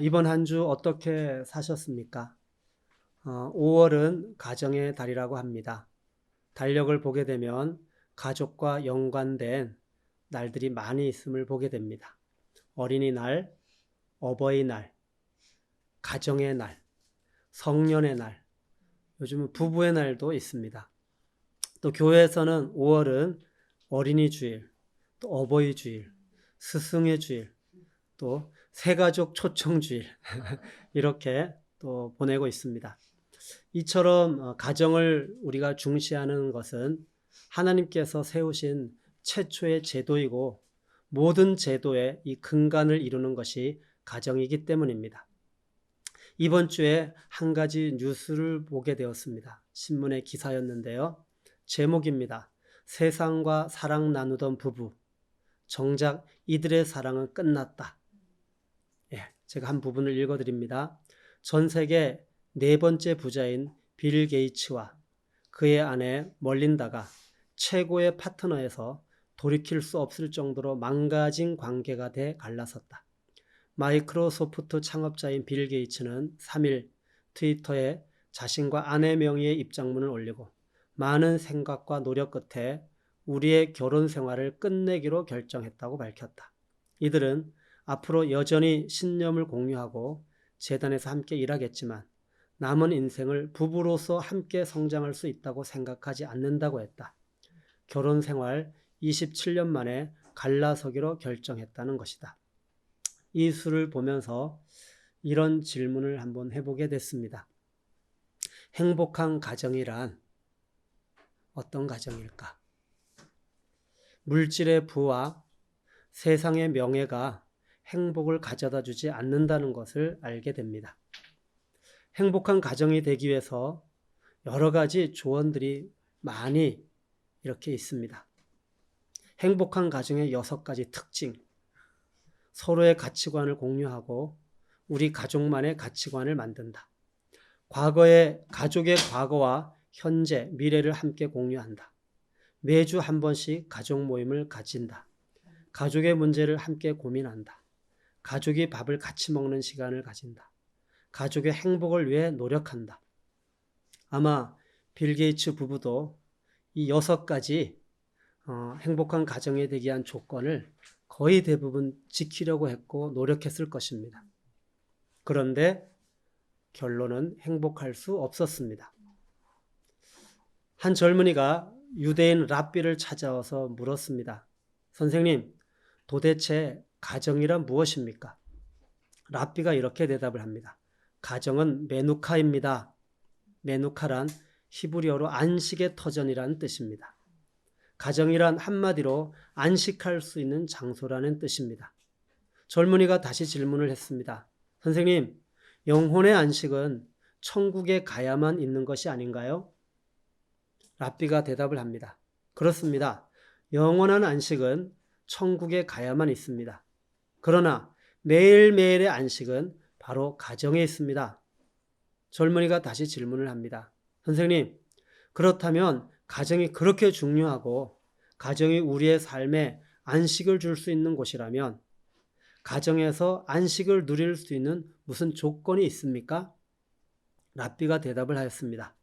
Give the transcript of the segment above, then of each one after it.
이번 한 주 어떻게 사셨습니까? 5월은 가정의 달이라고 합니다. 달력을 보게 되면 가족과 연관된 날들이 많이 있음을 보게 됩니다. 어린이날, 어버이날, 가정의 날, 성년의 날, 요즘은 부부의 날도 있습니다. 또 교회에서는 5월은 어린이 주일, 또 어버이 주일, 스승의 주일, 또 새가족 초청 주일 이렇게 또 보내고 있습니다. 이처럼 가정을 우리가 중시하는 것은 하나님께서 세우신 최초의 제도이고 모든 제도의 이 근간을 이루는 것이 가정이기 때문입니다. 이번 주에 한 가지 뉴스를 보게 되었습니다. 신문의 기사였는데요. 제목입니다. 세상과 사랑 나누던 부부. 정작 이들의 사랑은 끝났다. 제가 한 부분을 읽어드립니다. 전 세계 네 번째 부자인 빌 게이츠와 그의 아내 멀린다가 최고의 파트너에서 돌이킬 수 없을 정도로 망가진 관계가 돼 갈라섰다. 마이크로소프트 창업자인 빌 게이츠는 3일 트위터에 자신과 아내 명의의 입장문을 올리고 많은 생각과 노력 끝에 우리의 결혼 생활을 끝내기로 결정했다고 밝혔다. 이들은 앞으로 여전히 신념을 공유하고 재단에서 함께 일하겠지만 남은 인생을 부부로서 함께 성장할 수 있다고 생각하지 않는다고 했다. 결혼 생활 27년 만에 갈라서기로 결정했다는 것이다. 이 수를 보면서 이런 질문을 한번 해보게 됐습니다. 행복한 가정이란 어떤 가정일까? 물질의 부와 세상의 명예가 행복을 가져다 주지 않는다는 것을 알게 됩니다. 행복한 가정이 되기 위해서 여러 가지 조언들이 많이 이렇게 있습니다. 행복한 가정의 6가지 특징, 서로의 가치관을 공유하고 우리 가족만의 가치관을 만든다. 가족의 과거와 현재, 미래를 함께 공유한다. 매주 한 번씩 가족 모임을 가진다. 가족의 문제를 함께 고민한다. 가족이 밥을 같이 먹는 시간을 가진다. 가족의 행복을 위해 노력한다. 아마 빌 게이츠 부부도 이 6가지 행복한 가정이 되기 위한 조건을 거의 대부분 지키려고 했고 노력했을 것입니다. 그런데 결론은 행복할 수 없었습니다. 한 젊은이가 유대인 랍비를 찾아와서 물었습니다. 선생님, 도대체 가정이란 무엇입니까? 랍비가 이렇게 대답을 합니다. 가정은 메누카입니다. 메누카란 히브리어로 안식의 터전이라는 뜻입니다. 가정이란 한마디로 안식할 수 있는 장소라는 뜻입니다. 젊은이가 다시 질문을 했습니다. 선생님, 영혼의 안식은 천국에 가야만 있는 것이 아닌가요? 랍비가 대답을 합니다. 그렇습니다. 영원한 안식은 천국에 가야만 있습니다. 그러나 매일매일의 안식은 바로 가정에 있습니다. 젊은이가 다시 질문을 합니다. 선생님, 그렇다면 가정이 그렇게 중요하고 가정이 우리의 삶에 안식을 줄 수 있는 곳이라면 가정에서 안식을 누릴 수 있는 무슨 조건이 있습니까? 랍비가 대답을 하였습니다.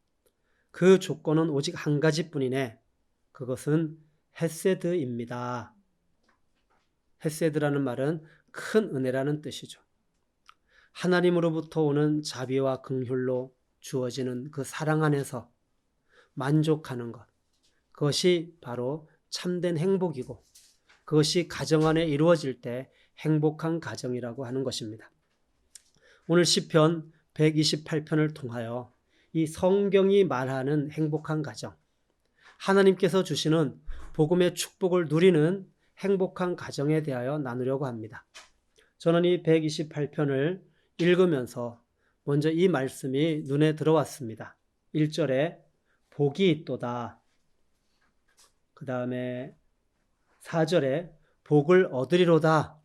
그 조건은 오직 한 가지뿐이네. 그것은 헤세드입니다. 헤세드라는 말은 큰 은혜라는 뜻이죠. 하나님으로부터 오는 자비와 긍휼로 주어지는 그 사랑 안에서 만족하는 것. 그것이 바로 참된 행복이고 그것이 가정 안에 이루어질 때 행복한 가정이라고 하는 것입니다. 오늘 시편 128편을 통하여 이 성경이 말하는 행복한 가정, 하나님께서 주시는 복음의 축복을 누리는 행복한 가정에 대하여 나누려고 합니다. 저는 이 128편을 읽으면서 먼저 이 말씀이 눈에 들어왔습니다. 1절에 복이 있도다. 그 다음에 4절에 복을 얻으리로다.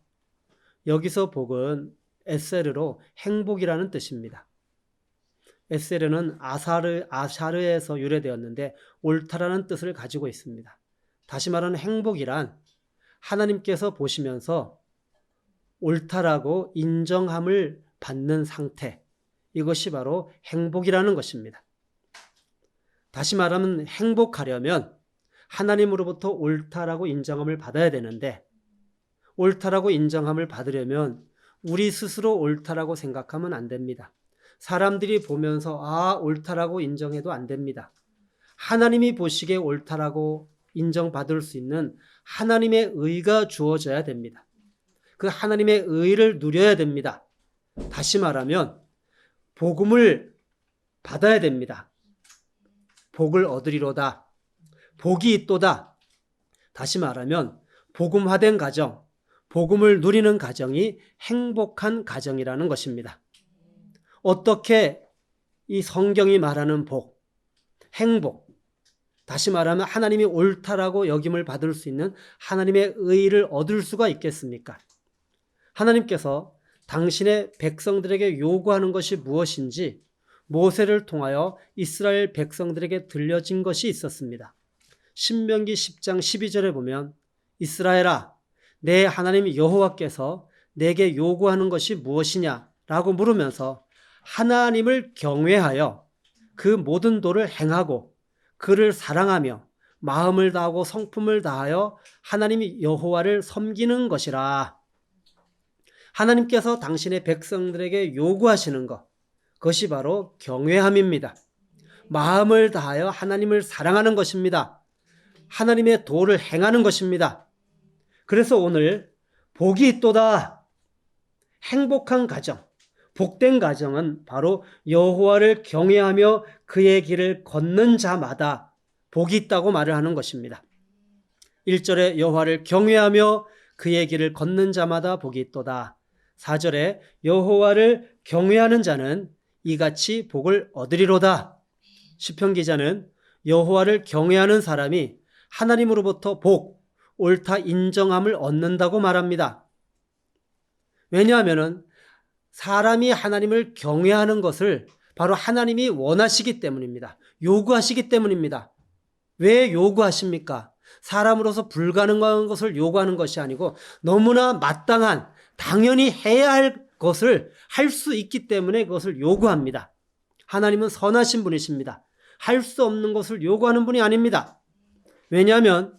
여기서 복은 에세르로 행복이라는 뜻입니다. 에세르는 아샤르에서 유래되었는데 옳다라는 뜻을 가지고 있습니다. 다시 말하는 행복이란 하나님께서 보시면서 옳다라고 인정함을 받는 상태, 이것이 바로 행복이라는 것입니다. 다시 말하면 행복하려면 하나님으로부터 옳다라고 인정함을 받아야 되는데, 옳다라고 인정함을 받으려면 우리 스스로 옳다라고 생각하면 안 됩니다. 사람들이 보면서 옳다라고 인정해도 안 됩니다. 하나님이 보시기에 옳다라고 인정받을 수 있는 하나님의 의가 주어져야 됩니다. 그 하나님의 의를 누려야 됩니다. 다시 말하면 복음을 받아야 됩니다. 복을 얻으리로다. 복이 있도다. 다시 말하면 복음화된 가정, 복음을 누리는 가정이 행복한 가정이라는 것입니다. 어떻게 이 성경이 말하는 복, 행복, 다시 말하면 하나님이 옳다라고 여김을 받을 수 있는 하나님의 의를 얻을 수가 있겠습니까? 하나님께서 당신의 백성들에게 요구하는 것이 무엇인지 모세를 통하여 이스라엘 백성들에게 들려진 것이 있었습니다. 신명기 10장 12절에 보면 이스라엘아, 내 하나님 여호와께서 내게 요구하는 것이 무엇이냐라고 물으면서 하나님을 경외하여 그 모든 도를 행하고 그를 사랑하며 마음을 다하고 성품을 다하여 하나님 여호와를 섬기는 것이라. 하나님께서 당신의 백성들에게 요구하시는 것, 그것이 바로 경외함입니다. 마음을 다하여 하나님을 사랑하는 것입니다. 하나님의 도를 행하는 것입니다. 그래서 오늘 복이 있도다. 행복한 가정, 복된 가정은 바로 여호와를 경외하며 그의 길을 걷는 자마다 복이 있다고 말을 하는 것입니다. 1절에 여호와를 경외하며 그의 길을 걷는 자마다 복이 있도다. 4절에 여호와를 경외하는 자는 이같이 복을 얻으리로다. 시편 기자는 여호와를 경외하는 사람이 하나님으로부터 복, 옳다 인정함을 얻는다고 말합니다. 왜냐하면 사람이 하나님을 경외하는 것을 바로 하나님이 원하시기 때문입니다. 요구하시기 때문입니다. 왜 요구하십니까? 사람으로서 불가능한 것을 요구하는 것이 아니고 너무나 마땅한, 당연히 해야 할 것을 할 수 있기 때문에 그것을 요구합니다. 하나님은 선하신 분이십니다. 할 수 없는 것을 요구하는 분이 아닙니다. 왜냐하면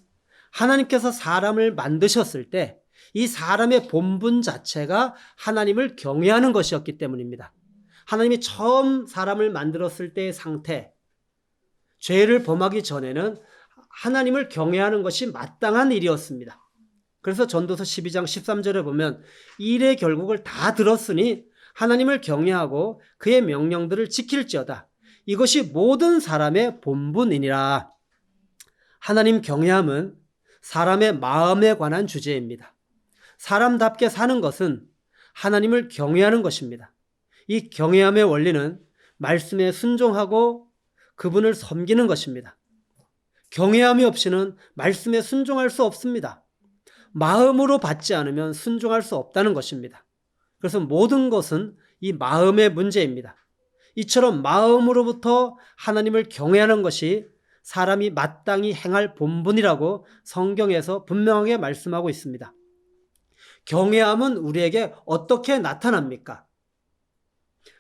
하나님께서 사람을 만드셨을 때 이 사람의 본분 자체가 하나님을 경외하는 것이었기 때문입니다. 하나님이 처음 사람을 만들었을 때의 상태, 죄를 범하기 전에는 하나님을 경외하는 것이 마땅한 일이었습니다. 그래서 전도서 12장 13절에 보면 일의 결국을 다 들었으니 하나님을 경외하고 그의 명령들을 지킬지어다. 이것이 모든 사람의 본분이니라. 하나님 경외함은 사람의 마음에 관한 주제입니다. 사람답게 사는 것은 하나님을 경외하는 것입니다. 이 경외함의 원리는 말씀에 순종하고 그분을 섬기는 것입니다. 경외함이 없이는 말씀에 순종할 수 없습니다. 마음으로 받지 않으면 순종할 수 없다는 것입니다. 그래서 모든 것은 이 마음의 문제입니다. 이처럼 마음으로부터 하나님을 경외하는 것이 사람이 마땅히 행할 본분이라고 성경에서 분명하게 말씀하고 있습니다. 경외함은 우리에게 어떻게 나타납니까?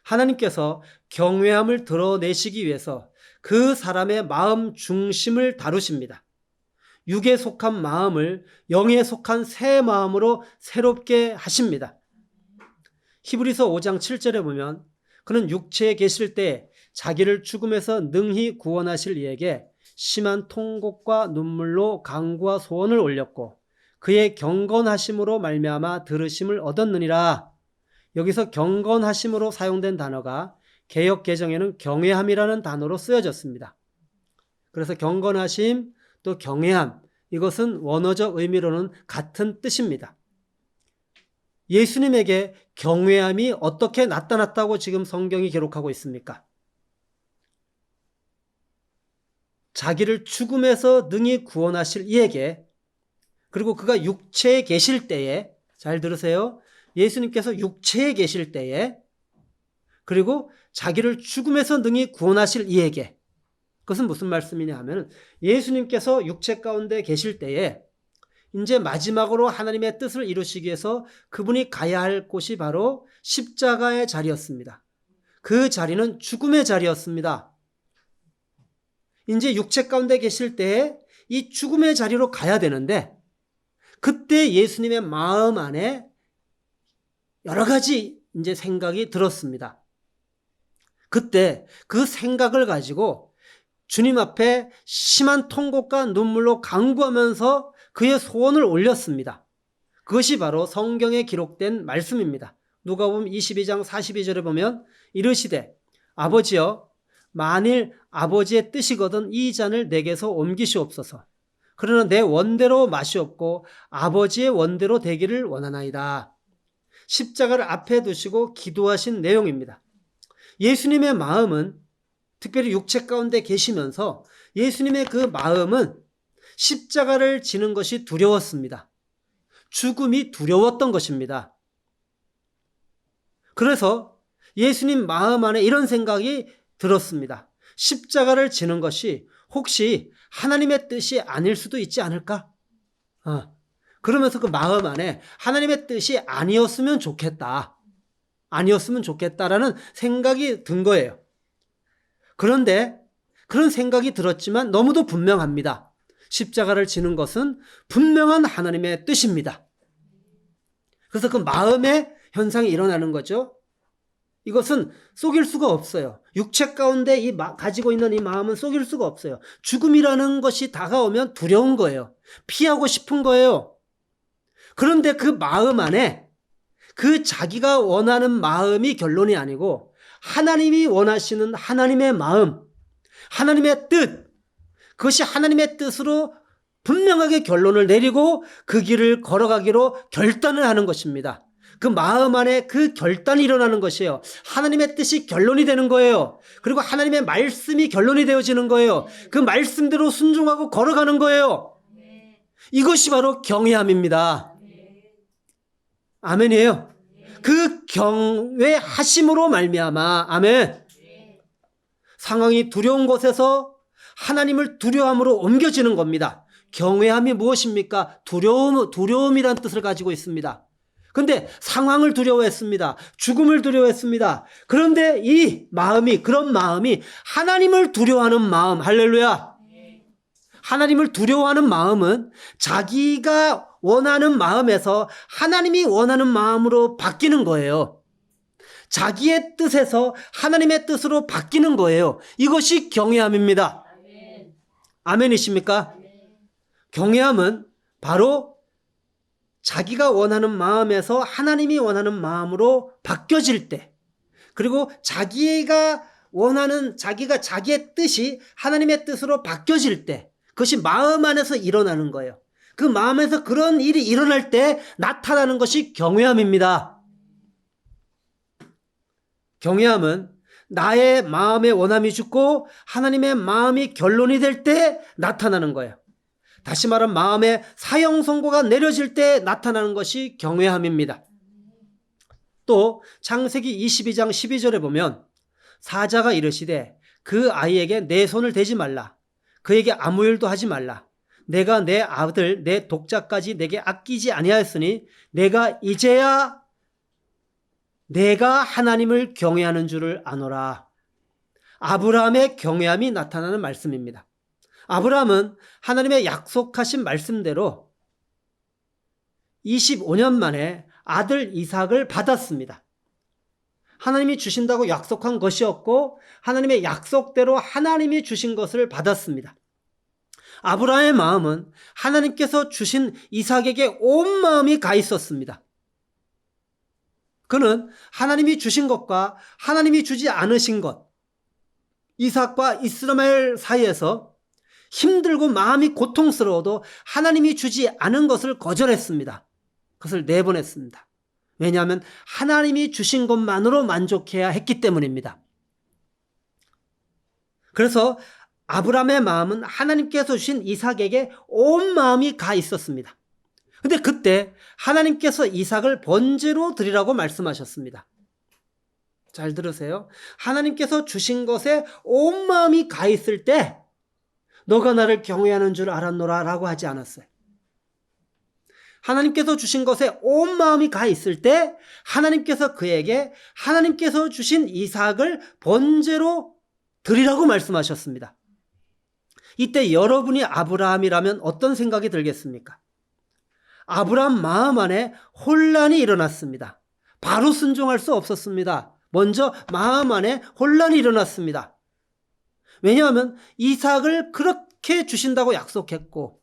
하나님께서 경외함을 드러내시기 위해서 그 사람의 마음 중심을 다루십니다. 육에 속한 마음을 영에 속한 새 마음으로 새롭게 하십니다. 히브리서 5장 7절에 보면 그는 육체에 계실 때 자기를 죽음에서 능히 구원하실 이에게 심한 통곡과 눈물로 간구와 소원을 올렸고 그의 경건하심으로 말미암아 들으심을 얻었느니라. 여기서 경건하심으로 사용된 단어가 개역 개정에는 경외함이라는 단어로 쓰여졌습니다. 그래서 경건하심 또 경외함, 이것은 원어적 의미로는 같은 뜻입니다. 예수님에게 경외함이 어떻게 나타났다고 지금 성경이 기록하고 있습니까? 자기를 죽음에서 능히 구원하실 이에게, 그리고 그가 육체에 계실 때에, 잘 들으세요. 예수님께서 육체에 계실 때에, 그리고 자기를 죽음에서 능히 구원하실 이에게, 그것은 무슨 말씀이냐 하면 예수님께서 육체 가운데 계실 때에 이제 마지막으로 하나님의 뜻을 이루시기 위해서 그분이 가야 할 곳이 바로 십자가의 자리였습니다. 그 자리는 죽음의 자리였습니다. 이제 육체 가운데 계실 때에 이 죽음의 자리로 가야 되는데 그때 예수님의 마음 안에 여러 가지 이제 생각이 들었습니다. 그때 그 생각을 가지고 주님 앞에 심한 통곡과 눈물로 간구하면서 그의 소원을 올렸습니다. 그것이 바로 성경에 기록된 말씀입니다. 누가복음 22장 42절에 보면 이르시되 아버지여 만일 아버지의 뜻이거든 이 잔을 내게서 옮기시옵소서. 그러나 내 원대로 마시옵고 아버지의 원대로 되기를 원하나이다. 십자가를 앞에 두시고 기도하신 내용입니다. 예수님의 마음은 특별히 육체 가운데 계시면서 예수님의 그 마음은 십자가를 지는 것이 두려웠습니다. 죽음이 두려웠던 것입니다. 그래서 예수님 마음 안에 이런 생각이 들었습니다. 십자가를 지는 것이 혹시 하나님의 뜻이 아닐 수도 있지 않을까? 그러면서 그 마음 안에 하나님의 뜻이 아니었으면 좋겠다. 아니었으면 좋겠다라는 생각이 든 거예요. 그런데 그런 생각이 들었지만 너무도 분명합니다. 십자가를 지는 것은 분명한 하나님의 뜻입니다. 그래서 그 마음의 현상이 일어나는 거죠. 이것은 속일 수가 없어요. 육체 가운데 가지고 있는 이 마음은 속일 수가 없어요. 죽음이라는 것이 다가오면 두려운 거예요. 피하고 싶은 거예요. 그런데 그 마음 안에 그 자기가 원하는 마음이 결론이 아니고 하나님이 원하시는 하나님의 마음, 하나님의 뜻, 그것이 하나님의 뜻으로 분명하게 결론을 내리고 그 길을 걸어가기로 결단을 하는 것입니다. 그 마음 안에 그 결단이 일어나는 것이에요. 하나님의 뜻이 결론이 되는 거예요. 그리고 하나님의 말씀이 결론이 되어지는 거예요. 그 말씀대로 순종하고 걸어가는 거예요. 이것이 바로 경외함입니다. 아멘이에요. 그 경외하심으로 말미암아 아멘. 상황이 두려운 곳에서 하나님을 두려움으로 옮겨지는 겁니다. 경외함이 무엇입니까? 두려움이란 뜻을 가지고 있습니다. 그런데 상황을 두려워했습니다. 죽음을 두려워했습니다. 그런데 이 마음이, 그런 마음이 하나님을 두려워하는 마음, 할렐루야. 하나님을 두려워하는 마음은 자기가 원하는 마음에서 하나님이 원하는 마음으로 바뀌는 거예요. 자기의 뜻에서 하나님의 뜻으로 바뀌는 거예요. 이것이 경외함입니다. 아멘이십니까? 경외함은 바로 자기가 원하는 마음에서 하나님이 원하는 마음으로 바뀌어질 때, 그리고 자기가 자기의 뜻이 하나님의 뜻으로 바뀌어질 때, 그것이 마음 안에서 일어나는 거예요. 그 마음에서 그런 일이 일어날 때 나타나는 것이 경외함입니다. 경외함은 나의 마음의 원함이 죽고 하나님의 마음이 결론이 될 때 나타나는 거예요. 다시 말하면 마음의 사형 선고가 내려질 때 나타나는 것이 경외함입니다. 또 창세기 22장 12절에 보면 사자가 이르시되 그 아이에게 내 손을 대지 말라. 그에게 아무 일도 하지 말라. 내가 내 아들 내 독자까지 내게 아끼지 아니하였으니 내가 이제야 내가 하나님을 경외하는 줄을 아노라. 아브라함의 경외함이 나타나는 말씀입니다. 아브라함은 하나님의 약속하신 말씀대로 25년 만에 아들 이삭을 받았습니다. 하나님이 주신다고 약속한 것이었고 하나님의 약속대로 하나님이 주신 것을 받았습니다. 아브라함의 마음은 하나님께서 주신 이삭에게 온 마음이 가 있었습니다. 그는 하나님이 주신 것과 하나님이 주지 않으신 것, 이삭과 이스마엘 사이에서 힘들고 마음이 고통스러워도 하나님이 주지 않은 것을 거절했습니다. 그것을 내보냈습니다. 왜냐하면 하나님이 주신 것만으로 만족해야 했기 때문입니다. 그래서 아브라함의 마음은 하나님께서 주신 이삭에게 온 마음이 가 있었습니다. 그런데 그때 하나님께서 이삭을 번제로 드리라고 말씀하셨습니다. 잘 들으세요. 하나님께서 주신 것에 온 마음이 가 있을 때 너가 나를 경외하는 줄 알았노라 라고 하지 않았어요. 하나님께서 주신 것에 온 마음이 가 있을 때 하나님께서 그에게 하나님께서 주신 이삭을 번제로 드리라고 말씀하셨습니다. 이때 여러분이 아브라함이라면 어떤 생각이 들겠습니까? 아브라함 마음 안에 혼란이 일어났습니다. 바로 순종할 수 없었습니다. 먼저 마음 안에 혼란이 일어났습니다. 왜냐하면 이삭을 그렇게 주신다고 약속했고,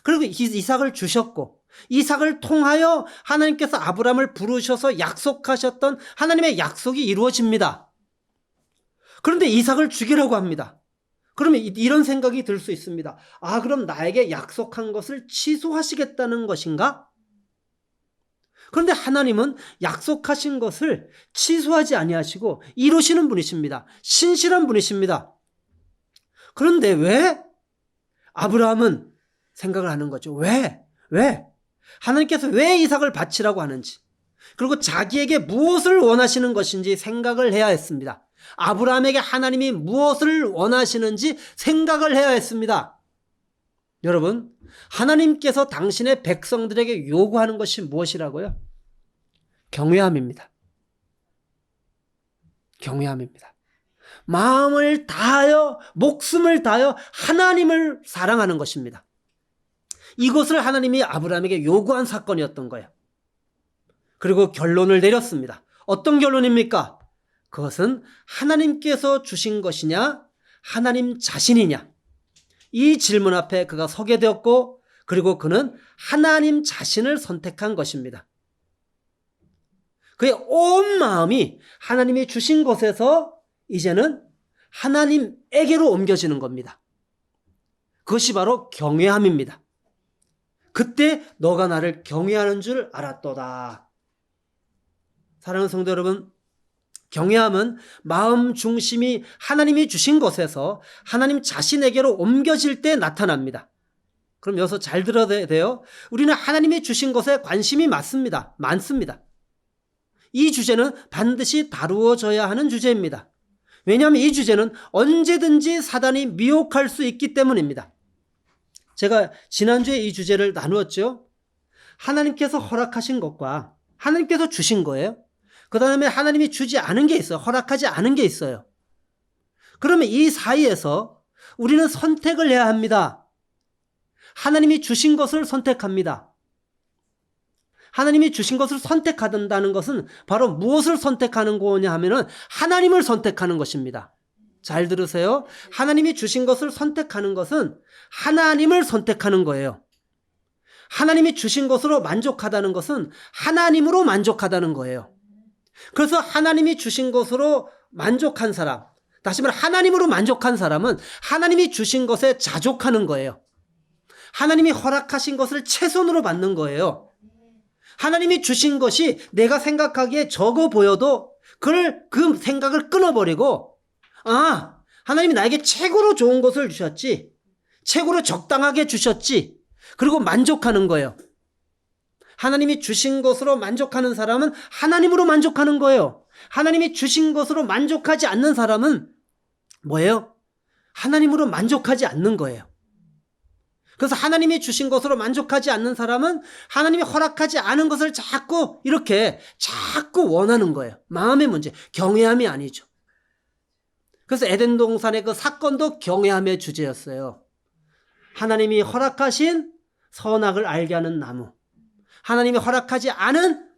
그리고 이삭을 주셨고, 이삭을 통하여 하나님께서 아브라함을 부르셔서 약속하셨던 하나님의 약속이 이루어집니다. 그런데 이삭을 죽이라고 합니다. 그러면 이런 생각이 들 수 있습니다. 아, 그럼 나에게 약속한 것을 취소하시겠다는 것인가? 그런데 하나님은 약속하신 것을 취소하지 아니하시고 이루시는 분이십니다. 신실한 분이십니다. 그런데 왜 아브라함은 생각을 하는 거죠? 왜? 하나님께서 왜 이삭을 바치라고 하는지, 그리고 자기에게 무엇을 원하시는 것인지 생각을 해야 했습니다. 아브라함에게 하나님이 무엇을 원하시는지 생각을 해야 했습니다. 여러분, 하나님께서 당신의 백성들에게 요구하는 것이 무엇이라고요? 경외함입니다. 경외함입니다. 마음을 다하여, 목숨을 다하여 하나님을 사랑하는 것입니다. 이것을 하나님이 아브라함에게 요구한 사건이었던 거예요. 그리고 결론을 내렸습니다. 어떤 결론입니까? 그것은 하나님께서 주신 것이냐, 하나님 자신이냐, 이 질문 앞에 그가 서게 되었고, 그리고 그는 하나님 자신을 선택한 것입니다. 그의 온 마음이 하나님이 주신 것에서 이제는 하나님에게로 옮겨지는 겁니다. 그것이 바로 경외함입니다. 그때 너가 나를 경외하는 줄 알았도다. 사랑하는 성도 여러분, 경외함은 마음 중심이 하나님이 주신 것에서 하나님 자신에게로 옮겨질 때 나타납니다. 그럼 여기서 잘 들어야 돼요. 우리는 하나님이 주신 것에 관심이 많습니다. 이 주제는 반드시 다루어져야 하는 주제입니다. 왜냐하면 이 주제는 언제든지 사단이 미혹할 수 있기 때문입니다. 제가 지난주에 이 주제를 나누었죠. 하나님께서 허락하신 것과 하나님께서 주신 거예요. 그 다음에 하나님이 주지 않은 게 있어요. 허락하지 않은 게 있어요. 그러면 이 사이에서 우리는 선택을 해야 합니다. 하나님이 주신 것을 선택합니다. 하나님이 주신 것을 선택한다는 것은 바로 무엇을 선택하는 거냐 하면은 하나님을 선택하는 것입니다. 잘 들으세요. 하나님이 주신 것을 선택하는 것은 하나님을 선택하는 거예요. 하나님이 주신 것으로 만족하다는 것은 하나님으로 만족하다는 거예요. 그래서 하나님이 주신 것으로 만족한 사람, 다시 말해 하나님으로 만족한 사람은 하나님이 주신 것에 자족하는 거예요. 하나님이 허락하신 것을 최선으로 받는 거예요. 하나님이 주신 것이 내가 생각하기에 적어 보여도 그 생각을 끊어버리고, 아, 하나님이 나에게 최고로 좋은 것을 주셨지, 최고로 적당하게 주셨지, 그리고 만족하는 거예요. 하나님이 주신 것으로 만족하는 사람은 하나님으로 만족하는 거예요. 하나님이 주신 것으로 만족하지 않는 사람은 뭐예요? 하나님으로 만족하지 않는 거예요. 그래서 하나님이 주신 것으로 만족하지 않는 사람은 하나님이 허락하지 않은 것을 자꾸 원하는 거예요. 마음의 문제, 경외함이 아니죠. 그래서 에덴 동산의 그 사건도 경외함의 주제였어요. 하나님이 허락하신 선악을 알게 하는 나무, 하나님이 허락하지 않은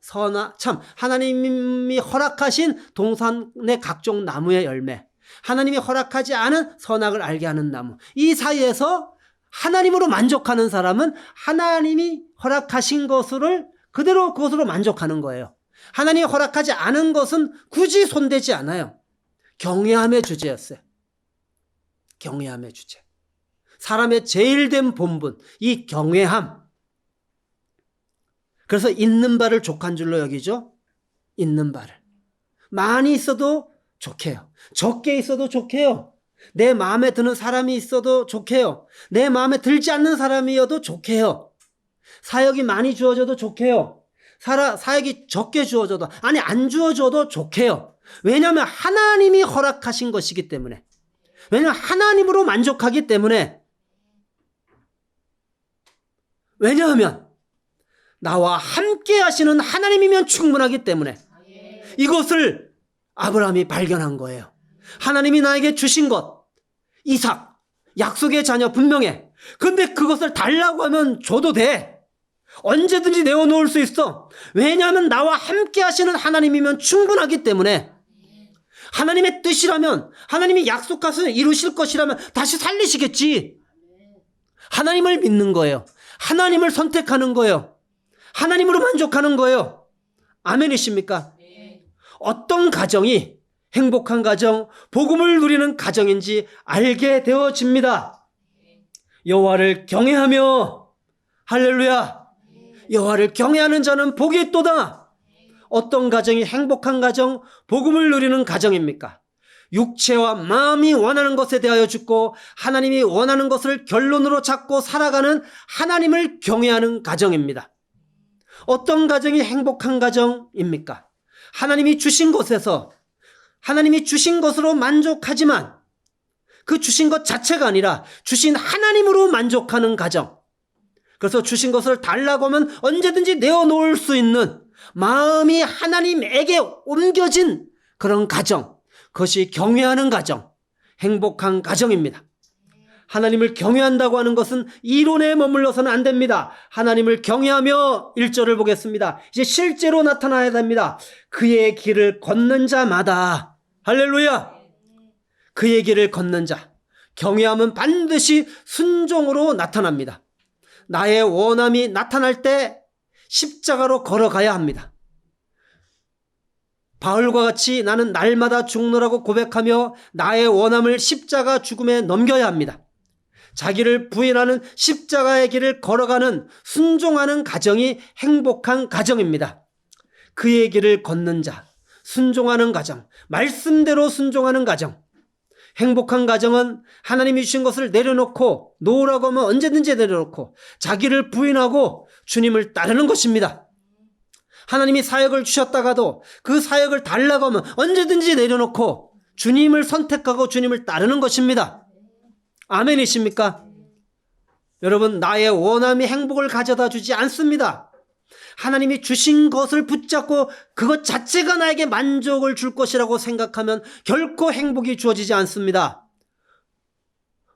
하나님이 허락하신 동산의 각종 나무의 열매, 하나님이 허락하지 않은 선악을 알게 하는 나무, 이 사이에서 하나님으로 만족하는 사람은 하나님이 허락하신 것을 그대로 그것으로 만족하는 거예요. 하나님이 허락하지 않은 것은 굳이 손대지 않아요. 경외함의 주제였어요. 경외함의 주제. 사람의 제일된 본분, 이 경외함. 그래서 있는 바를 족한 줄로 여기죠. 있는 바를. 많이 있어도 좋게요. 적게 있어도 좋게요. 내 마음에 드는 사람이 있어도 좋게요. 내 마음에 들지 않는 사람이어도 좋게요. 사역이 많이 주어져도 좋게요. 사역이 적게 주어져도, 아니 안 주어져도 좋게요. 왜냐하면 하나님이 허락하신 것이기 때문에, 왜냐하면 하나님으로 만족하기 때문에, 왜냐하면 나와 함께 하시는 하나님이면 충분하기 때문에 이것을 아브라함이 발견한 거예요. 하나님이 나에게 주신 것, 이삭, 약속의 자녀 분명해. 근데 그것을 달라고 하면 줘도 돼. 언제든지 내어놓을 수 있어. 왜냐하면 나와 함께 하시는 하나님이면 충분하기 때문에, 하나님의 뜻이라면, 하나님이 약속하셔서 이루실 것이라면 다시 살리시겠지. 하나님을 믿는 거예요. 하나님을 선택하는 거예요. 하나님으로 만족하는 거예요. 아멘이십니까? 어떤 가정이 행복한 가정, 복음을 누리는 가정인지 알게 되어집니다. 여호와를 경외하며, 할렐루야, 여호와를 경외하는 자는 복이 있도다. 어떤 가정이 행복한 가정, 복음을 누리는 가정입니까? 육체와 마음이 원하는 것에 대하여 죽고 하나님이 원하는 것을 결론으로 잡고 살아가는 하나님을 경외하는 가정입니다. 어떤 가정이 행복한 가정입니까? 하나님이 주신 것에서, 하나님이 주신 것으로 만족하지만 그 주신 것 자체가 아니라 주신 하나님으로 만족하는 가정. 그래서 주신 것을 달라고 하면 언제든지 내어놓을 수 있는 마음이 하나님에게 옮겨진 그런 가정, 그것이 경외하는 가정, 행복한 가정입니다. 하나님을 경외한다고 하는 것은 이론에 머물러서는 안 됩니다. 하나님을 경외하며 1절을 보겠습니다. 이제 실제로 나타나야 됩니다. 그의 길을 걷는 자마다, 할렐루야, 그의 길을 걷는 자, 경외함은 반드시 순종으로 나타납니다. 나의 원함이 나타날 때 십자가로 걸어가야 합니다. 바울과 같이 나는 날마다 죽노라고 고백하며 나의 원함을 십자가 죽음에 넘겨야 합니다. 자기를 부인하는 십자가의 길을 걸어가는, 순종하는 가정이 행복한 가정입니다. 그의 길을 걷는 자, 순종하는 가정, 말씀대로 순종하는 가정. 행복한 가정은 하나님이 주신 것을 내려놓고, 놓으라고 하면 언제든지 내려놓고 자기를 부인하고 주님을 따르는 것입니다. 하나님이 사역을 주셨다가도 그 사역을 달라고 하면 언제든지 내려놓고 주님을 선택하고 주님을 따르는 것입니다. 아멘이십니까? 여러분, 나의 원함이 행복을 가져다 주지 않습니다. 하나님이 주신 것을 붙잡고 그것 자체가 나에게 만족을 줄 것이라고 생각하면 결코 행복이 주어지지 않습니다.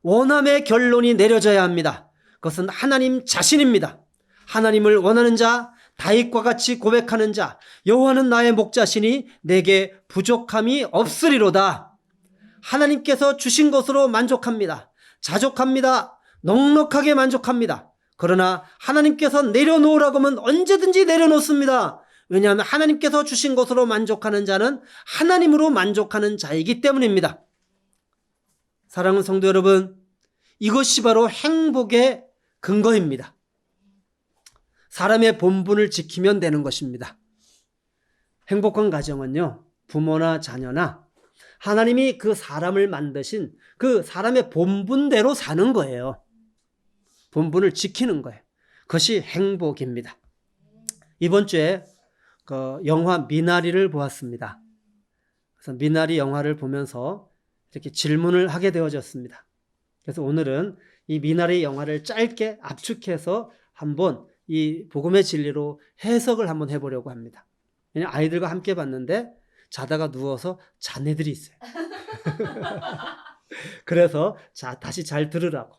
원함의 결론이 내려져야 합니다. 그것은 하나님 자신입니다. 하나님을 원하는 자, 다윗과 같이 고백하는 자, 여호와는 나의 목자시니 내게 부족함이 없으리로다. 하나님께서 주신 것으로 만족합니다. 자족합니다. 넉넉하게 만족합니다. 그러나 하나님께서 내려놓으라고 하면 언제든지 내려놓습니다. 왜냐하면 하나님께서 주신 것으로 만족하는 자는 하나님으로 만족하는 자이기 때문입니다. 사랑하는 성도 여러분, 이것이 바로 행복의 근거입니다. 사람의 본분을 지키면 되는 것입니다. 행복한 가정은요, 부모나 자녀나 하나님이 그 사람을 만드신 그 사람의 본분대로 사는 거예요. 본분을 지키는 거예요. 그것이 행복입니다. 이번 주에 그 영화 미나리를 보았습니다. 그래서 미나리 영화를 보면서 이렇게 질문을 하게 되어졌습니다. 그래서 오늘은 이 미나리 영화를 짧게 압축해서 한번 이 복음의 진리로 해석을 한번 해보려고 합니다. 왜냐하면 아이들과 함께 봤는데 자다가 누워서 잔 애들이 있어요. 그래서 다시 잘 들으라고.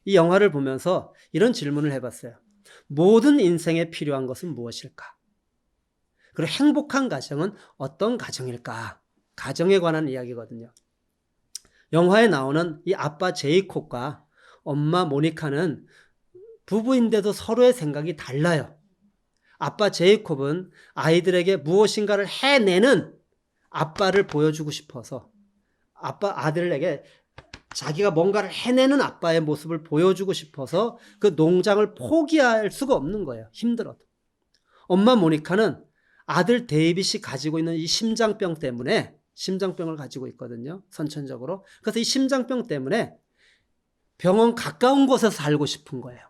이 영화를 보면서 이런 질문을 해봤어요. 모든 인생에 필요한 것은 무엇일까? 그리고 행복한 가정은 어떤 가정일까? 가정에 관한 이야기거든요. 영화에 나오는 이 아빠 제이콥과 엄마 모니카는 부부인데도 서로의 생각이 달라요. 아빠 제이콥은 아이들에게 무엇인가를 해내는 아빠를 보여주고 싶어서 아들에게 자기가 뭔가를 해내는 아빠의 모습을 보여주고 싶어서 그 농장을 포기할 수가 없는 거예요. 힘들어도. 엄마 모니카는 아들 데이빗이 가지고 있는 이 심장병 때문에, 심장병을 가지고 있거든요. 선천적으로. 그래서 이 심장병 때문에 병원 가까운 곳에서 살고 싶은 거예요.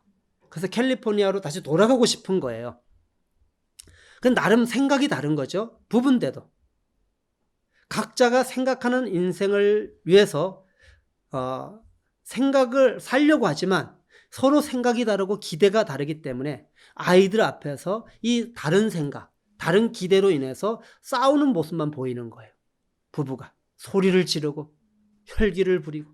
그래서 캘리포니아로 다시 돌아가고 싶은 거예요. 그 나름 생각이 다른 거죠. 부부인데도. 각자가 생각하는 인생을 위해서 생각을 살려고 하지만 서로 생각이 다르고 기대가 다르기 때문에 아이들 앞에서 이 다른 생각, 다른 기대로 인해서 싸우는 모습만 보이는 거예요. 부부가 소리를 지르고 혈기를 부리고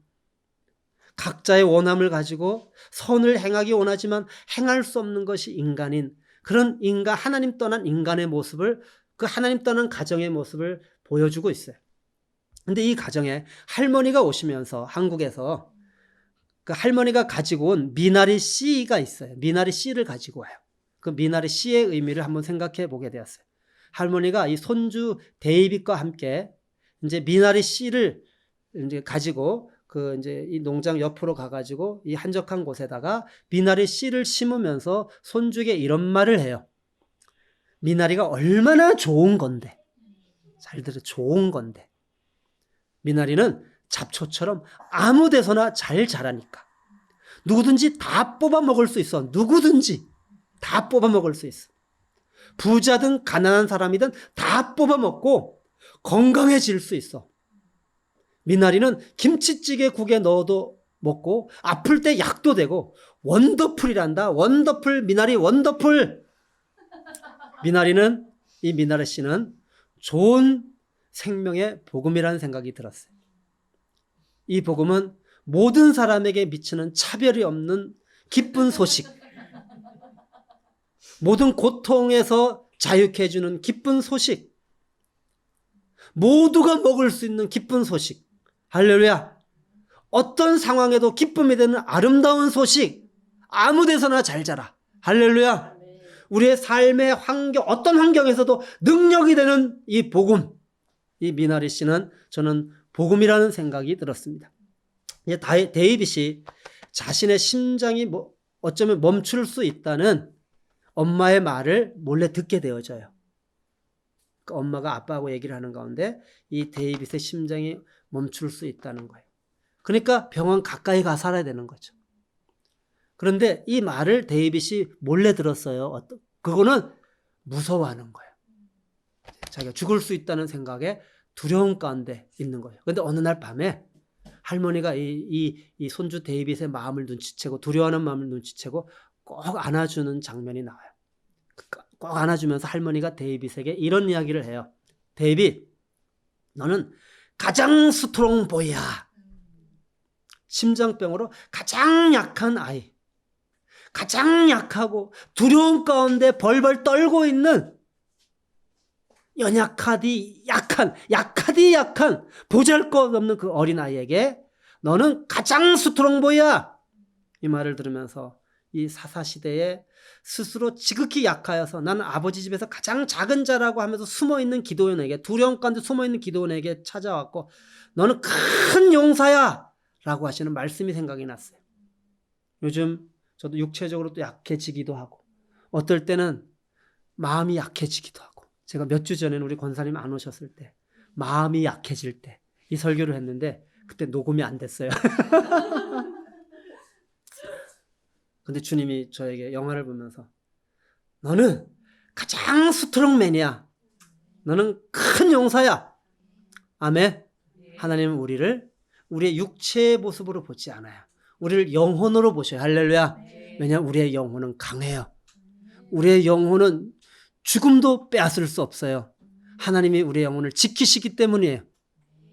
각자의 원함을 가지고 선을 행하기 원하지만 행할 수 없는 것이 인간인 그런 인간, 하나님 떠난 인간의 모습을, 그 하나님 떠난 가정의 모습을 보여주고 있어요. 근데 이 가정에 할머니가 오시면서 한국에서 그 할머니가 가지고 온 미나리 씨가 있어요. 미나리 씨를 가지고 와요. 그 미나리 씨의 의미를 한번 생각해 보게 되었어요. 할머니가 이 손주 데이빗과 함께 이제 미나리 씨를 이제 가지고 그 이제 이 농장 옆으로 가가지고 이 한적한 곳에다가 미나리 씨를 심으면서 손주에게 이런 말을 해요. 미나리가 얼마나 좋은 건데. 잘 들어, 좋은 건데. 미나리는 잡초처럼 아무 데서나 잘 자라니까. 누구든지 다 뽑아 먹을 수 있어. 누구든지 다 뽑아 먹을 수 있어. 부자든 가난한 사람이든 다 뽑아 먹고 건강해질 수 있어. 미나리는 김치찌개 국에 넣어도 먹고 아플 때 약도 되고 원더풀이란다. 원더풀 미나리 원더풀. 미나리는 이 미나리 씨는 좋은 생명의 복음이라는 생각이 들었어요. 이 복음은 모든 사람에게 미치는 차별이 없는 기쁜 소식. 모든 고통에서 자유케 해주는 기쁜 소식. 모두가 먹을 수 있는 기쁜 소식. 할렐루야. 어떤 상황에도 기쁨이 되는 아름다운 소식. 아무 데서나 잘 자라. 할렐루야. 우리의 삶의 환경, 어떤 환경에서도 능력이 되는 이 복음. 이 미나리 씨는 저는 복음이라는 생각이 들었습니다. 데이빗이 자신의 심장이 어쩌면 멈출 수 있다는 엄마의 말을 몰래 듣게 되어져요. 그 엄마가 아빠하고 얘기를 하는 가운데 이 데이빗의 심장이 멈출 수 있다는 거예요. 그러니까 병원 가까이 가 살아야 되는 거죠. 그런데 이 말을 데이빗이 몰래 들었어요. 그거는 무서워하는 거예요. 자기가 죽을 수 있다는 생각에 두려움 가운데 있는 거예요. 그런데 어느 날 밤에 할머니가 이 손주 데이빗의 마음을 눈치채고 두려워하는 마음을 눈치채고 꼭 안아주는 장면이 나와요. 꼭 안아주면서 할머니가 데이빗에게 이런 이야기를 해요. 데이빗, 너는 가장 스트롱보이야. 심장병으로 가장 약한 아이. 가장 약하고 두려움 가운데 벌벌 떨고 있는 연약하디 약한 보잘것없는 그 어린아이에게 너는 가장 스트롱보이야. 이 말을 들으면서 이 사사시대에 스스로 지극히 약하여서 나는 아버지 집에서 가장 작은 자라고 하면서 숨어있는 기도원에게, 두려움 가운데 숨어있는 기도원에게 찾아왔고 너는 큰 용사야 라고 하시는 말씀이 생각이 났어요. 요즘 저도 육체적으로 또 약해지기도 하고 어떨 때는 마음이 약해지기도 하고, 제가 몇 주 전에는 우리 권사님 안 오셨을 때 마음이 약해질 때 이 설교를 했는데 그때 녹음이 안 됐어요. 근데 주님이 저에게 영화를 보면서 너는 가장 스트롱맨이야. 너는 큰 용사야. 아멘. 하나님은 우리의 육체의 모습으로 보지 않아요. 우리를 영혼으로 보셔요. 할렐루야. 왜냐하면 우리의 영혼은 강해요. 우리의 영혼은 죽음도 빼앗을 수 없어요. 하나님이 우리의 영혼을 지키시기 때문이에요.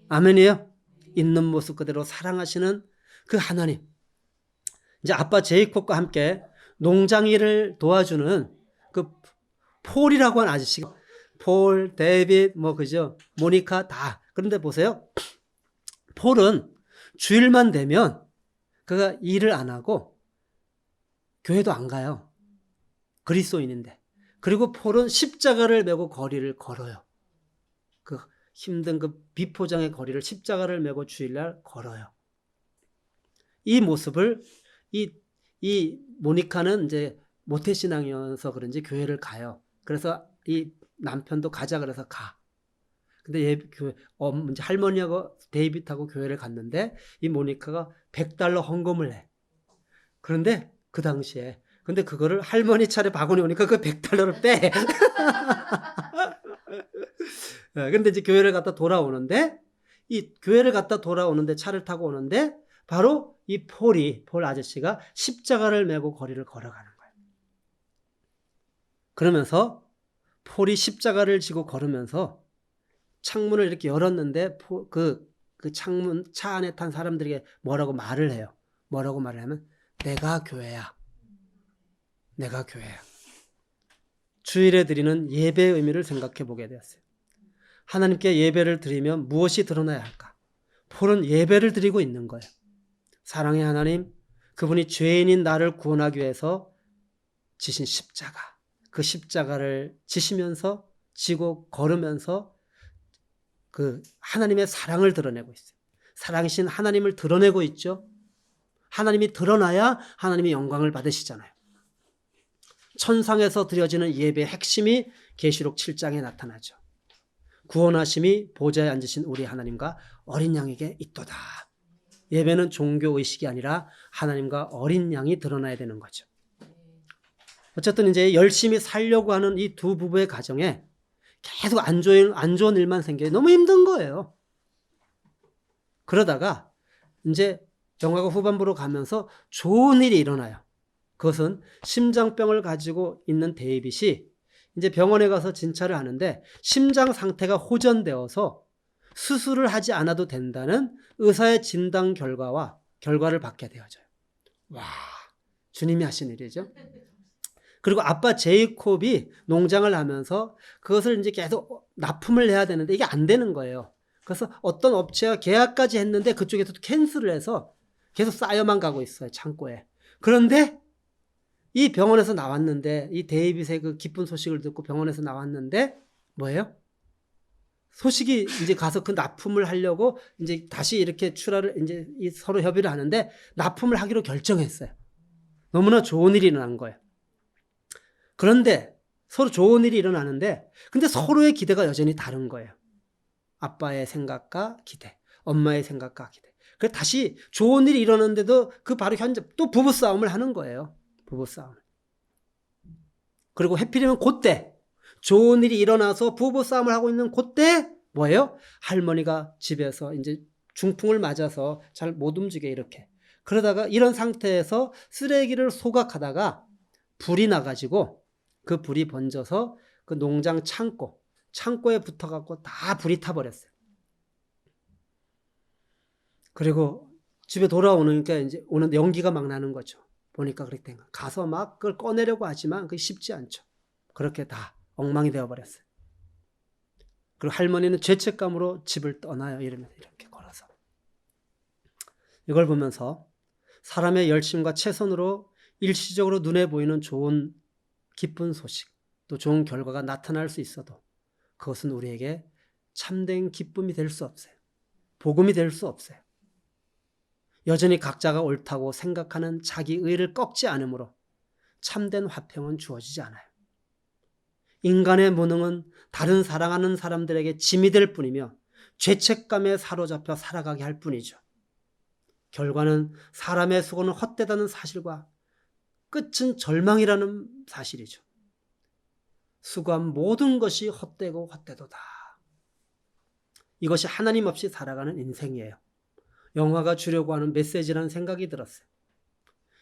아멘이에요. 있는 모습 그대로 사랑하시는 그 하나님. 이제 아빠 제이콥과 함께 농장 일을 도와주는 그 폴이라고 하는 아저씨가, 폴, 데이빗, 그죠? 모니카 다. 그런데 보세요. 폴은 주일만 되면 그가 일을 안 하고 교회도 안 가요. 그리스도인인데. 그리고 폴은 십자가를 메고 거리를 걸어요. 그 힘든 그 비포장의 거리를 십자가를 메고 주일날 걸어요. 이 모습을 이 모니카는 이제 모태신앙이어서 그런지 교회를 가요. 그래서 이 남편도 가자 그래서 가. 근데 이제 할머니하고 데이빗하고 교회를 갔는데 이 모니카가 $100 헌금을 해. 그런데 그 당시에 근데 그거를 할머니 차례 바구니 오니까 그 $100를 빼. 근데 이제 교회를 갔다 돌아오는데 차를 타고 오는데 바로 이 폴 아저씨가 십자가를 메고 거리를 걸어가는 거예요. 그러면서 폴이 십자가를 지고 걸으면서 창문을 이렇게 열었는데 그 창문 차 안에 탄 사람들에게 뭐라고 말을 해요. 뭐라고 말을 하면 내가 교회야. 내가 교회야. 주일에 드리는 예배의 의미를 생각해 보게 되었어요. 하나님께 예배를 드리면 무엇이 드러나야 할까? 폴은 예배를 드리고 있는 거예요. 사랑의 하나님, 그분이 죄인인 나를 구원하기 위해서 지신 십자가, 그 십자가를 지시면서 지고 걸으면서 그 하나님의 사랑을 드러내고 있어요. 사랑이신 하나님을 드러내고 있죠. 하나님이 드러나야 하나님이 영광을 받으시잖아요. 천상에서 드려지는 예배의 핵심이 계시록 7장에 나타나죠. 구원하심이 보좌에 앉으신 우리 하나님과 어린 양에게 있도다. 예배는 종교의식이 아니라 하나님과 어린 양이 드러나야 되는 거죠. 어쨌든 이제 열심히 살려고 하는 이 두 부부의 가정에 계속 안 좋은 일만 생겨요. 너무 힘든 거예요. 그러다가 이제 영화가 후반부로 가면서 좋은 일이 일어나요. 그것은 심장병을 가지고 있는 데이빗이 이제 병원에 가서 진찰을 하는데 심장 상태가 호전되어서 수술을 하지 않아도 된다는 의사의 진단 결과를 받게 되어져요. 와, 주님이 하신 일이죠. 그리고 아빠 제이콥이 농장을 하면서 그것을 이제 계속 납품을 해야 되는데 이게 안 되는 거예요. 그래서 어떤 업체와 계약까지 했는데 그쪽에서도 캔슬을 해서 계속 쌓여만 가고 있어요, 창고에. 그런데 이 병원에서 나왔는데, 이 데이빗의 그 기쁜 소식을 듣고 병원에서 나왔는데, 뭐예요? 소식이 이제 가서 그 납품을 하려고 이제 다시 이렇게 이제 서로 협의를 하는데, 납품을 하기로 결정했어요. 너무나 좋은 일이 일어난 거예요. 그런데 서로 좋은 일이 일어나는데, 근데 서로의 기대가 여전히 다른 거예요. 아빠의 생각과 기대, 엄마의 생각과 기대. 그래서 다시 좋은 일이 일어났는데도 그 바로 현재 또 부부싸움을 하는 거예요. 부부싸움. 그리고 해필이면 그때 좋은 일이 일어나서 부부싸움을 하고 있는 그때 뭐예요? 할머니가 집에서 이제 중풍을 맞아서 잘 못 움직여 이렇게. 그러다가 이런 상태에서 쓰레기를 소각하다가 불이 나가지고 그 불이 번져서 그 농장 창고에 붙어갖고 다 불이 타버렸어요. 그리고 집에 돌아오니까 이제 오는 연기가 막 나는 거죠. 보니까 그렇게 된 거예요. 가서 막 그걸 꺼내려고 하지만 그게 쉽지 않죠. 그렇게 다 엉망이 되어버렸어요. 그리고 할머니는 죄책감으로 집을 떠나요. 이러면서 이렇게 걸어서. 이걸 보면서 사람의 열심과 최선으로 일시적으로 눈에 보이는 좋은 기쁜 소식, 또 좋은 결과가 나타날 수 있어도 그것은 우리에게 참된 기쁨이 될 수 없어요. 복음이 될 수 없어요. 여전히 각자가 옳다고 생각하는 자기 의를 꺾지 않으므로 참된 화평은 주어지지 않아요. 인간의 무능은 다른 사랑하는 사람들에게 짐이 될 뿐이며 죄책감에 사로잡혀 살아가게 할 뿐이죠. 결과는 사람의 수고는 헛되다는 사실과 끝은 절망이라는 사실이죠. 수고한 모든 것이 헛되고 헛되도다. 이것이 하나님 없이 살아가는 인생이에요. 영화가 주려고 하는 메시지라는 생각이 들었어요.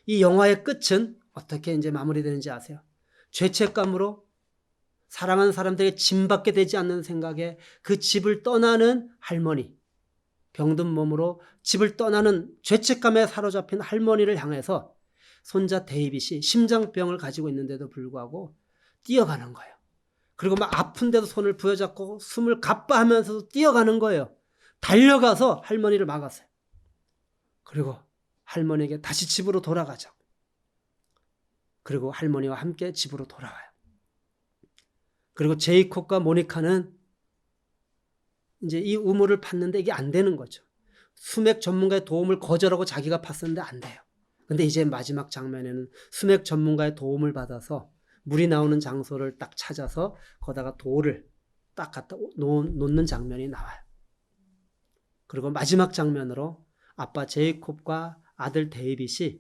이 영화의 끝은 어떻게 이제 마무리되는지 아세요? 죄책감으로 사랑하는 사람들에게 짐받게 되지 않는 생각에 그 집을 떠나는 할머니, 병든 몸으로 집을 떠나는 죄책감에 사로잡힌 할머니를 향해서 손자 데이빗이 심장병을 가지고 있는데도 불구하고 뛰어가는 거예요. 그리고 막 아픈데도 손을 부여잡고 숨을 가빠하면서도 뛰어가는 거예요. 달려가서 할머니를 막았어요. 그리고 할머니에게 다시 집으로 돌아가자고. 그리고 할머니와 함께 집으로 돌아와요. 그리고 제이콥과 모니카는 이제 이 우물을 팠는데 이게 안 되는 거죠. 수맥 전문가의 도움을 거절하고 자기가 팠었는데 안 돼요. 근데 이제 마지막 장면에는 수맥 전문가의 도움을 받아서 물이 나오는 장소를 딱 찾아서 거기다가 돌을 딱 갖다 놓는 장면이 나와요. 그리고 마지막 장면으로 아빠 제이콥과 아들 데이빗이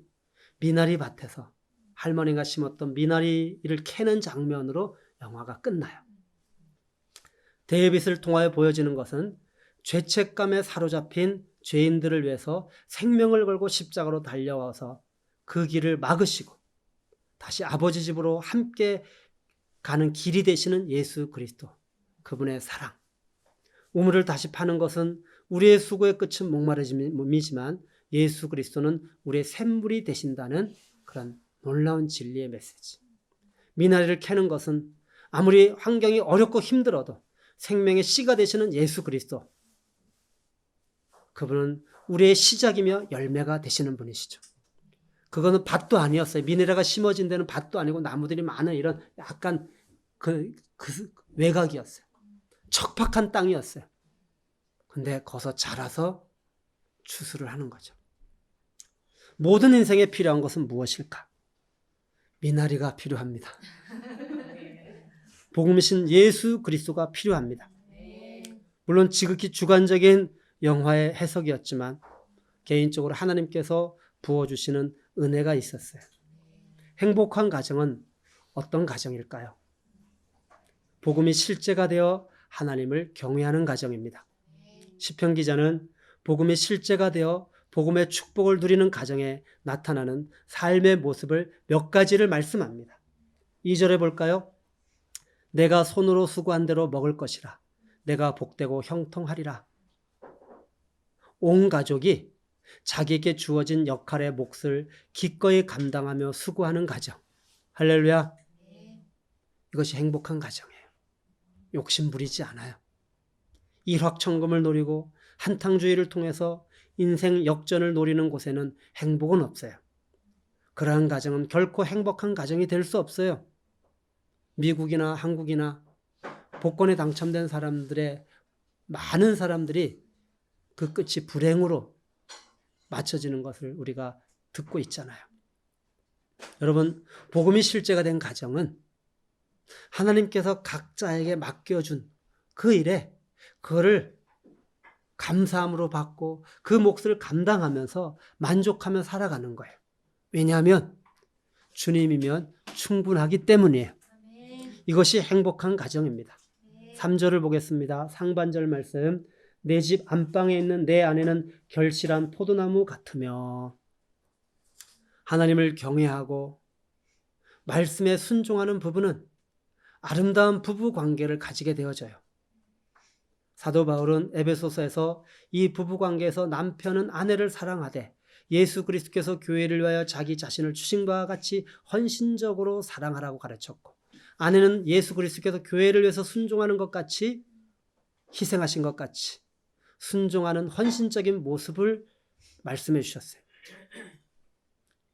미나리 밭에서 할머니가 심었던 미나리를 캐는 장면으로 영화가 끝나요. 데이빗을 통하여 보여지는 것은 죄책감에 사로잡힌 죄인들을 위해서 생명을 걸고 십자가로 달려와서 그 길을 막으시고 다시 아버지 집으로 함께 가는 길이 되시는 예수 그리스도, 그분의 사랑. 우물을 다시 파는 것은 우리의 수고의 끝은 목마름이지만 예수 그리스도는 우리의 샘물이 되신다는 그런 놀라운 진리의 메시지. 미나리를 캐는 것은 아무리 환경이 어렵고 힘들어도 생명의 씨가 되시는 예수 그리스도, 그분은 우리의 시작이며 열매가 되시는 분이시죠. 그거는 밭도 아니었어요. 미네랄가 심어진 데는 밭도 아니고 나무들이 많은 이런 약간 그 외곽이었어요. 척박한 땅이었어요. 근데 거기서 자라서 추수를 하는 거죠. 모든 인생에 필요한 것은 무엇일까? 미나리가 필요합니다. 복음이신 예수 그리스도가 필요합니다. 물론 지극히 주관적인 영화의 해석이었지만 개인적으로 하나님께서 부어주시는 은혜가 있었어요. 행복한 가정은 어떤 가정일까요? 복음이 실제가 되어 하나님을 경외하는 가정입니다. 시편 기자는 복음이 실제가 되어 복음의 축복을 누리는 가정에 나타나는 삶의 모습을 몇 가지를 말씀합니다. 2절에 볼까요? 내가 손으로 수고한 대로 먹을 것이라. 내가 복되고 형통하리라. 온 가족이 자기에게 주어진 역할의 몫을 기꺼이 감당하며 수고하는 가정. 할렐루야. 이것이 행복한 가정이에요. 욕심 부리지 않아요. 일확천금을 노리고 한탕주의를 통해서 인생 역전을 노리는 곳에는 행복은 없어요. 그러한 가정은 결코 행복한 가정이 될 수 없어요. 미국이나 한국이나 복권에 당첨된 사람들의 많은 사람들이 그 끝이 불행으로 맞춰지는 것을 우리가 듣고 있잖아요. 여러분, 복음이 실제가 된 가정은 하나님께서 각자에게 맡겨준 그 일에 그거를 감사함으로 받고 그 몫을 감당하면서 만족하며 살아가는 거예요. 왜냐하면 주님이면 충분하기 때문이에요. 이것이 행복한 가정입니다. 3절을 보겠습니다. 상반절 말씀. 내 집 안방에 있는 내 아내는 결실한 포도나무 같으며. 하나님을 경외하고 말씀에 순종하는 부부는 아름다운 부부 관계를 가지게 되어져요. 사도 바울은 에베소서에서 이 부부 관계에서 남편은 아내를 사랑하되 예수 그리스도께서 교회를 위하여 자기 자신을 주신 바와 같이 헌신적으로 사랑하라고 가르쳤고, 아내는 예수 그리스도께서 교회를 위해서 순종하는 것 같이, 희생하신 것 같이 순종하는 헌신적인 모습을 말씀해 주셨어요.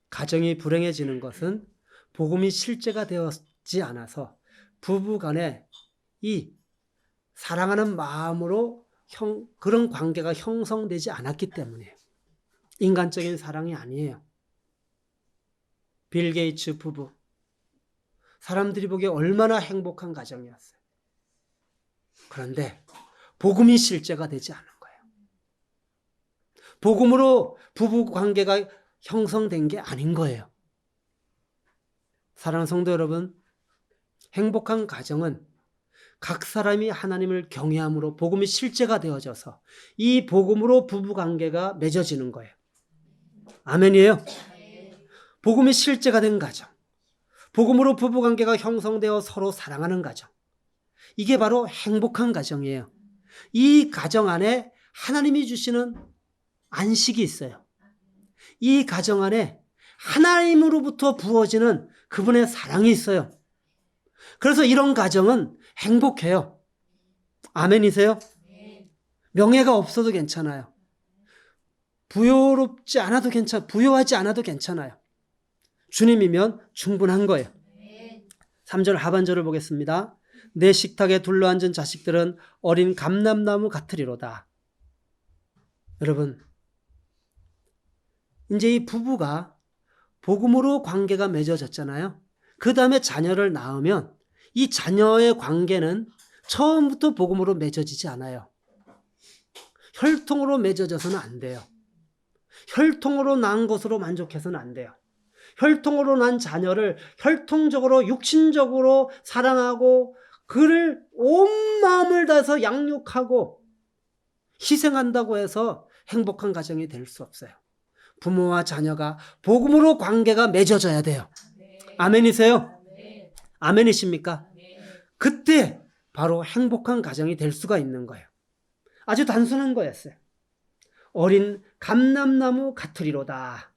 가정이 불행해지는 것은 복음이 실제가 되었지 않아서 부부 간에 이 사랑하는 마음으로 그런 관계가 형성되지 않았기 때문이에요. 인간적인 사랑이 아니에요. 빌 게이츠 부부, 사람들이 보기에 얼마나 행복한 가정이었어요. 그런데 복음이 실제가 되지 않은 거예요. 복음으로 부부 관계가 형성된 게 아닌 거예요. 사랑하는 성도 여러분, 행복한 가정은 각 사람이 하나님을 경외함으로 복음이 실제가 되어져서 이 복음으로 부부 관계가 맺어지는 거예요. 아멘이에요. 복음이 실제가 된 가정, 복음으로 부부 관계가 형성되어 서로 사랑하는 가정, 이게 바로 행복한 가정이에요. 이 가정 안에 하나님이 주시는 안식이 있어요. 이 가정 안에 하나님으로부터 부어지는 그분의 사랑이 있어요. 그래서 이런 가정은 행복해요. 아멘이세요? 명예가 없어도 괜찮아요. 부요롭지 않아도 부요하지 않아도 괜찮아요. 주님이면 충분한 거예요. 3절 하반절을 보겠습니다. 내 식탁에 둘러앉은 자식들은 어린 감람나무 같으리로다. 여러분, 이제 이 부부가 복음으로 관계가 맺어졌잖아요. 그 다음에 자녀를 낳으면 이 자녀의 관계는 처음부터 복음으로 맺어지지 않아요. 혈통으로 맺어져서는 안 돼요. 혈통으로 난 것으로 만족해서는 안 돼요. 혈통으로 난 자녀를 혈통적으로 육신적으로 사랑하고 그를 온 마음을 다해서 양육하고 희생한다고 해서 행복한 가정이 될 수 없어요. 부모와 자녀가 복음으로 관계가 맺어져야 돼요. 아멘이세요? 아멘이십니까? 그때 바로 행복한 가정이 될 수가 있는 거예요. 아주 단순한 거였어요. 어린 감람나무 같으리로다.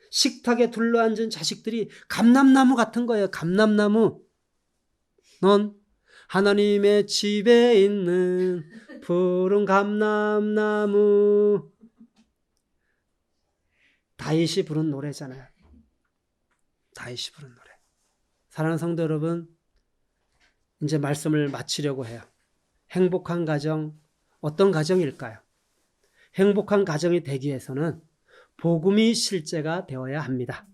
식탁에 둘러앉은 자식들이 감람나무 같은 거예요. 감람나무. 넌 하나님의 집에 있는 푸른 감람나무. 다윗이 부른 노래잖아요. 다윗이 부른 노래. 사랑하는 성도 여러분, 이제 말씀을 마치려고 해요. 행복한 가정, 어떤 가정일까요? 행복한 가정이 되기 위해서는 복음이 실제가 되어야 합니다.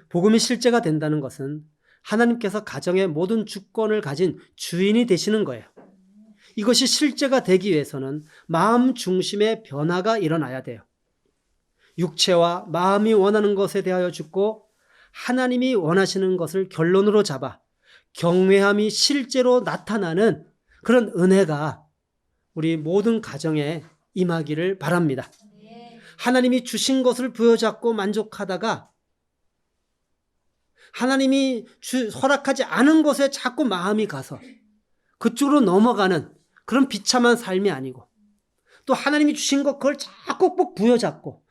복음이 실제가 된다는 것은 하나님께서 가정의 모든 주권을 가진 주인이 되시는 거예요. 이것이 실제가 되기 위해서는 마음 중심의 변화가 일어나야 돼요. 육체와 마음이 원하는 것에 대하여 죽고 하나님이 원하시는 것을 결론으로 잡아 경외함이 실제로 나타나는 그런 은혜가 우리 모든 가정에 임하기를 바랍니다. 하나님이 주신 것을 부여잡고 만족하다가 하나님이 허락하지 않은 것에 자꾸 마음이 가서 그쪽으로 넘어가는 그런 비참한 삶이 아니고, 또 하나님이 주신 것 그걸 자꾸 꼭 부여잡고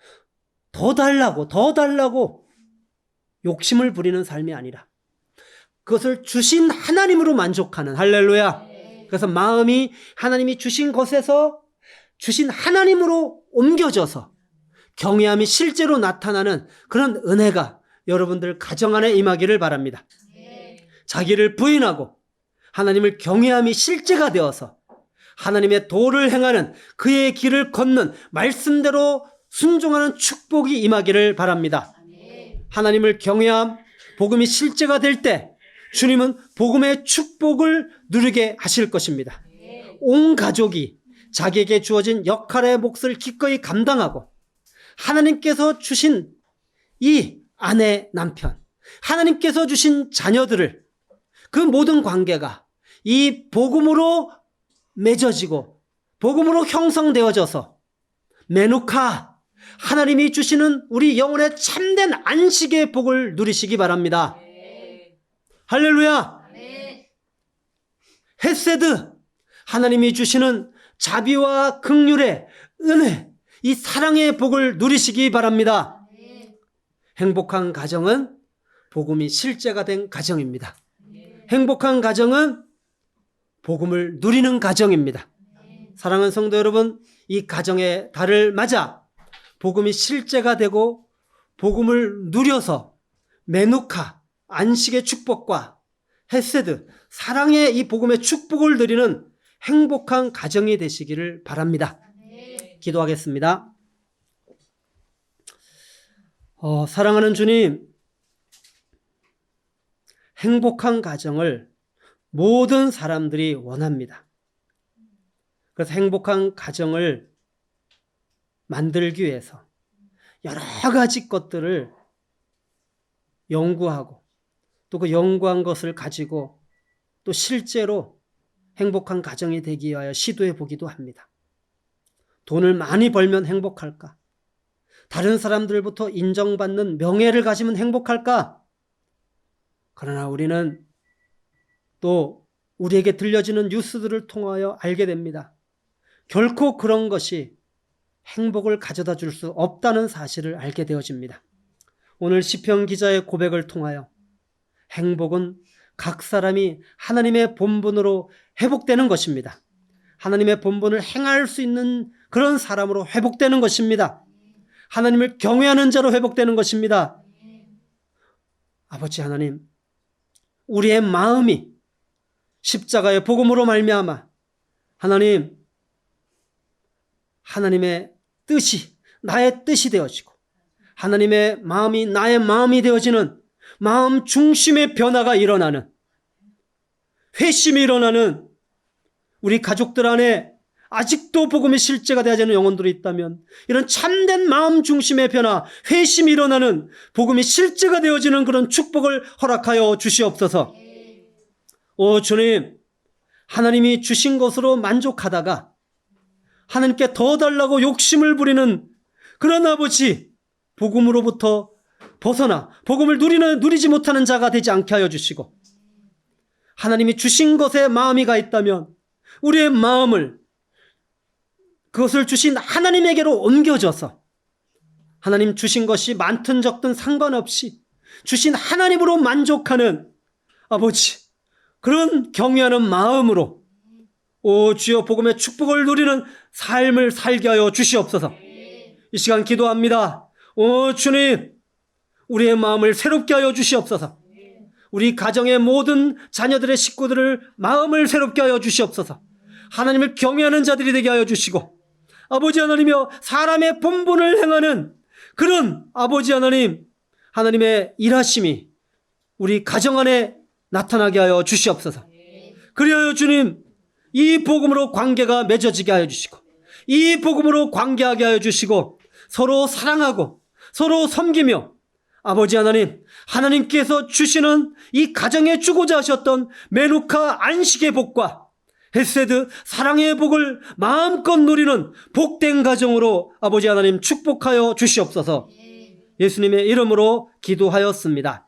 더 달라고 욕심을 부리는 삶이 아니라 그것을 주신 하나님으로 만족하는, 할렐루야. 그래서 마음이 하나님이 주신 것에서 주신 하나님으로 옮겨져서 경외함이 실제로 나타나는 그런 은혜가 여러분들 가정 안에 임하기를 바랍니다. 자기를 부인하고 하나님을 경외함이 실제가 되어서 하나님의 도를 행하는, 그의 길을 걷는, 말씀대로 순종하는 축복이 임하기를 바랍니다. 하나님을 경외함, 복음이 실제가 될 때 주님은 복음의 축복을 누리게 하실 것입니다. 온 가족이 자기에게 주어진 역할의 몫을 기꺼이 감당하고 하나님께서 주신 이 아내, 남편, 하나님께서 주신 자녀들을, 그 모든 관계가 이 복음으로 맺어지고 복음으로 형성되어져서 메누카, 하나님이 주시는 우리 영혼의 참된 안식의 복을 누리시기 바랍니다. 할렐루야. 헤세드, 하나님이 주시는 자비와 긍휼의 은혜, 이 사랑의 복을 누리시기 바랍니다. 행복한 가정은 복음이 실제가 된 가정입니다. 행복한 가정은 복음을 누리는 가정입니다. 사랑하는 성도 여러분, 이 가정의 달을 맞아 복음이 실제가 되고 복음을 누려서 메누카, 안식의 축복과 헤세드, 사랑의 이 복음의 축복을 누리는 행복한 가정이 되시기를 바랍니다. 기도하겠습니다. 사랑하는 주님, 행복한 가정을 모든 사람들이 원합니다. 그래서 행복한 가정을 만들기 위해서 여러 가지 것들을 연구하고 또 그 연구한 것을 가지고 또 실제로 행복한 가정이 되기 위하여 시도해 보기도 합니다. 돈을 많이 벌면 행복할까? 다른 사람들부터 인정받는 명예를 가지면 행복할까? 그러나 우리는 또 우리에게 들려지는 뉴스들을 통하여 알게 됩니다. 결코 그런 것이 행복을 가져다 줄 수 없다는 사실을 알게 되어집니다. 오늘 시편 기자의 고백을 통하여 행복은 각 사람이 하나님의 본분으로 회복되는 것입니다. 하나님의 본분을 행할 수 있는 그런 사람으로 회복되는 것입니다. 하나님을 경외하는 자로 회복되는 것입니다. 아버지 하나님, 우리의 마음이 십자가의 복음으로 말미암아 하나님의 뜻이 나의 뜻이 되어지고 하나님의 마음이 나의 마음이 되어지는 마음 중심의 변화가 일어나는, 회심이 일어나는, 우리 가족들 안에 아직도 복음의 실제가 되어야 하는 영혼들이 있다면 이런 참된 마음 중심의 변화, 회심이 일어나는, 복음이 실제가 되어지는 그런 축복을 허락하여 주시옵소서. 오 주님, 하나님이 주신 것으로 만족하다가 하나님께 더 달라고 욕심을 부리는 그런 아버지, 복음으로부터 벗어나 복음을 누리지 못하는 자가 되지 않게 하여 주시고, 하나님이 주신 것에 마음이 가 있다면 우리의 마음을 그것을 주신 하나님에게로 옮겨져서 하나님 주신 것이 많든 적든 상관없이 주신 하나님으로 만족하는 아버지, 그런 경외하는 마음으로 오 주여 복음의 축복을 누리는 삶을 살게 하여 주시옵소서. 이 시간 기도합니다. 오 주님, 우리의 마음을 새롭게 하여 주시옵소서. 우리 가정의 모든 자녀들의 식구들을 마음을 새롭게 하여 주시옵소서. 하나님을 경외하는 자들이 되게 하여 주시고, 아버지 하나님이여 사람의 본분을 행하는 그런 아버지 하나님, 하나님의 일하심이 우리 가정 안에 나타나게 하여 주시옵소서. 그리하여 주님, 이 복음으로 관계가 맺어지게 하여 주시고, 이 복음으로 관계하게 하여 주시고, 서로 사랑하고 서로 섬기며, 아버지 하나님, 하나님께서 주시는 이 가정에 주고자 하셨던 메누카 안식의 복과 헤세드 사랑의 복을 마음껏 누리는 복된 가정으로 아버지 하나님 축복하여 주시옵소서. 예수님의 이름으로 기도하였습니다.